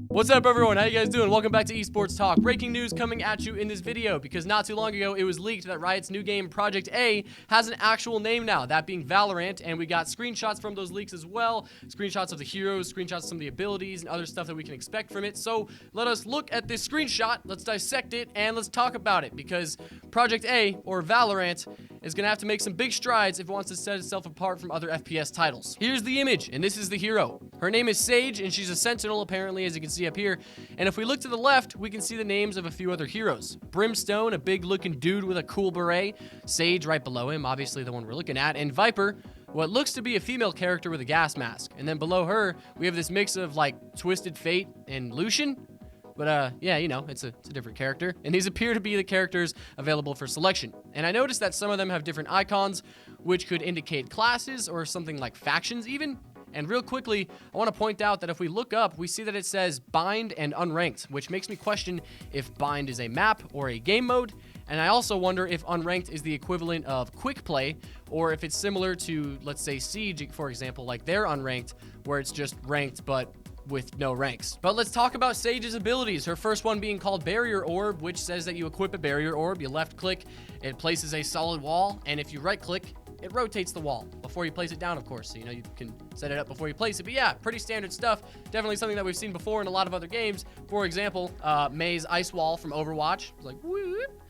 What's up, everyone? How you guys doing? Welcome back to Esports Talk. Breaking news coming at you in this video because not too long ago it was leaked that Riot's new game Project A has an actual name now, that being Valorant, and we got screenshots from those leaks as well, screenshots of the heroes, screenshots of some of the abilities and other stuff that we can expect from it. So let us look at this screenshot, let's dissect it, and let's talk about it because Project A, or Valorant, is going to have to make some big strides if it wants to set itself apart from other FPS titles. Here's the image, and this is the hero. Her name is Sage, and she's a sentinel apparently, as you can see up here. And if we look to the left, we can see the names of a few other heroes. Brimstone, a big looking dude with a cool beret. Sage right below him, obviously the one we're looking at. And Viper, what looks to be a female character with a gas mask. And then below her, we have this mix of like Twisted Fate and Lucian. But yeah, you know, it's a different character. And these appear to be the characters available for selection. And I noticed that some of them have different icons, which could indicate classes or something like factions even. And real quickly, I want to point out that if we look up, we see that it says bind and unranked, which makes me question if bind is a map or a game mode. And I also wonder if unranked is the equivalent of quick play, or if it's similar to, let's say, Siege, for example, like their unranked, where it's just ranked but with no ranks. But let's talk about Sage's abilities. Her first one being called Barrier Orb, which says that you equip a Barrier Orb, you left click, it places a solid wall, and if you right click, it rotates the wall before you place it down, of course. So, you know, you can set it up before you place it. But yeah, pretty standard stuff. Definitely something that we've seen before in a lot of other games. For example, Mei's Ice Wall from Overwatch. It's like, whoop.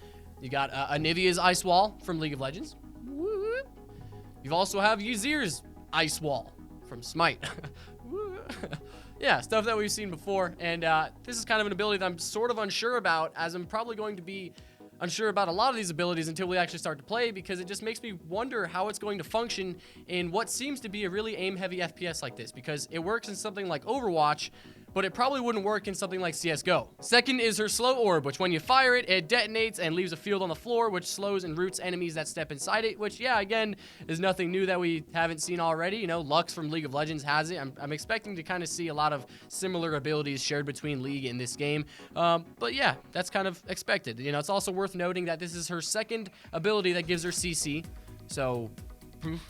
You got Anivia's Ice Wall from League of Legends. Whoop. You also have Ysir's Ice Wall from Smite. Yeah, stuff that we've seen before. And this is kind of an ability that I'm sort of unsure about, as I'm probably going to be unsure about a lot of these abilities until we actually start to play, because it just makes me wonder how it's going to function in what seems to be a really aim-heavy FPS like this, because it works in something like Overwatch, but it probably wouldn't work in something like CSGO. Second is her slow orb, which when you fire it, it detonates and leaves a field on the floor, which slows and roots enemies that step inside it, which, yeah, again, is nothing new that we haven't seen already. You know, Lux from League of Legends has it. I'm expecting to kind of see a lot of similar abilities shared between League and this game. But yeah, that's kind of expected. You know, it's also worth noting that this is her second ability that gives her CC. So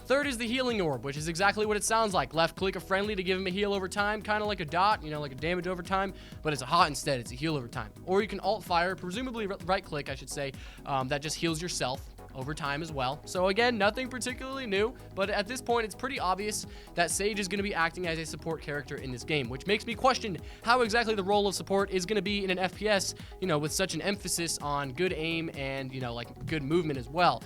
third is the healing orb, which is exactly what it sounds like. Left click a friendly to give him a heal over time, kind of like a dot, you know, like a damage over time, but it's a hot instead. It's a heal over time. Or you can alt fire, presumably right click, I should say, that just heals yourself over time as well. So again, nothing particularly new, but at this point, it's pretty obvious that Sage is going to be acting as a support character in this game, which makes me question how exactly the role of support is going to be in an FPS, you know, with such an emphasis on good aim and, you know, like good movement as well.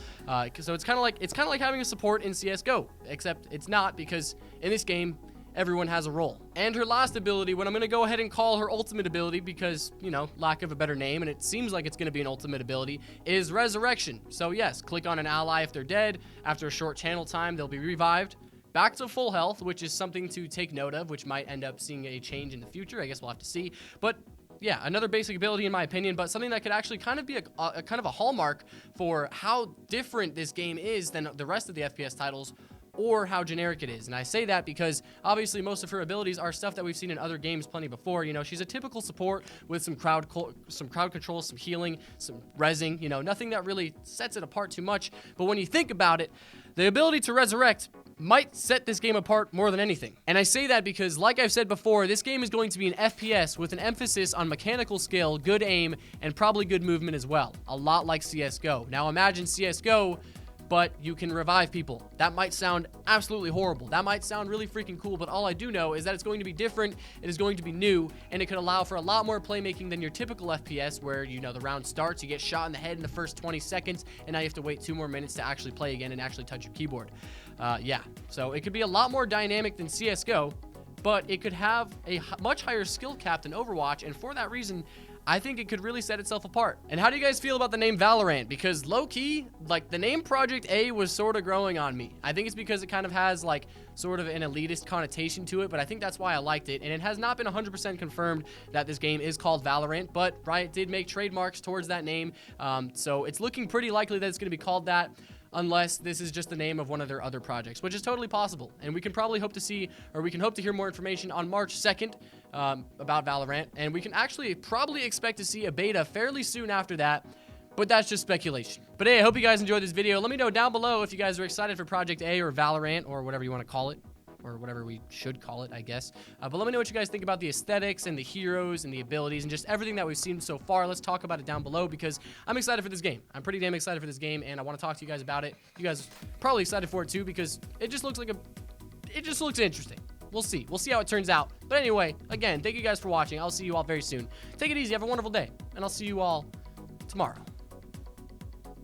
So it's kind of like having a support in CSGO, except it's not, because in this game, everyone has a role. And her last ability, what I'm going to go ahead and call her ultimate ability because, you know, lack of a better name, and it seems like it's going to be an ultimate ability, is Resurrection. So yes, click on an ally if they're dead. After a short channel time, they'll be revived back to full health, which is something to take note of, which might end up seeing a change in the future. I guess we'll have to see. But yeah, another basic ability in my opinion, but something that could actually kind of be a kind of a hallmark for how different this game is than the rest of the FPS titles, or how generic it is. And I say that because obviously most of her abilities are stuff that we've seen in other games plenty before. You know, she's a typical support with some crowd control, some healing, some rezzing, you know, nothing that really sets it apart too much. But when you think about it, the ability to resurrect might set this game apart more than anything. And I say that because, like I've said before, this game is going to be an FPS with an emphasis on mechanical skill, good aim, and probably good movement as well. A lot like CSGO. Now imagine CSGO, but you can revive people. That might sound absolutely horrible. That might sound really freaking cool, but all I do know is that it's going to be different, it is going to be new, and it could allow for a lot more playmaking than your typical FPS where, you know, the round starts, you get shot in the head in the first 20 seconds, and now you have to wait 2 more minutes to actually play again and actually touch your keyboard. Yeah, so it could be a lot more dynamic than CSGO, but it could have a much higher skill cap than Overwatch, and for that reason, I think it could really set itself apart. And how do you guys feel about the name Valorant? Because low-key, like, the name Project A was sort of growing on me. I think it's because it kind of has, like, sort of an elitist connotation to it, but I think that's why I liked it. And it has not been 100% confirmed that this game is called Valorant, but Riot did make trademarks towards that name. So it's looking pretty likely that it's going to be called that, unless this is just the name of one of their other projects, which is totally possible. And we can probably hope to see, or we can hope to hear more information on March 2nd about Valorant. And we can actually probably expect to see a beta fairly soon after that, but that's just speculation. But hey, I hope you guys enjoyed this video. Let me know down below if you guys are excited for Project A or Valorant or whatever you want to call it. or whatever we should call it, I guess. But let me know what you guys think about the aesthetics and the heroes and the abilities and just everything that we've seen so far. Let's talk about it down below because I'm excited for this game. I'm pretty damn excited for this game, and I want to talk to you guys about it. You guys are probably excited for it too because it just looks interesting. We'll see. We'll see how it turns out. But anyway, again, thank you guys for watching. I'll see you all very soon. Take it easy. Have a wonderful day. And I'll see you all tomorrow.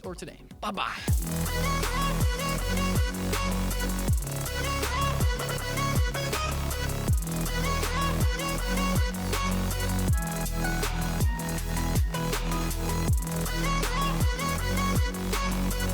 Or today. Bye-bye.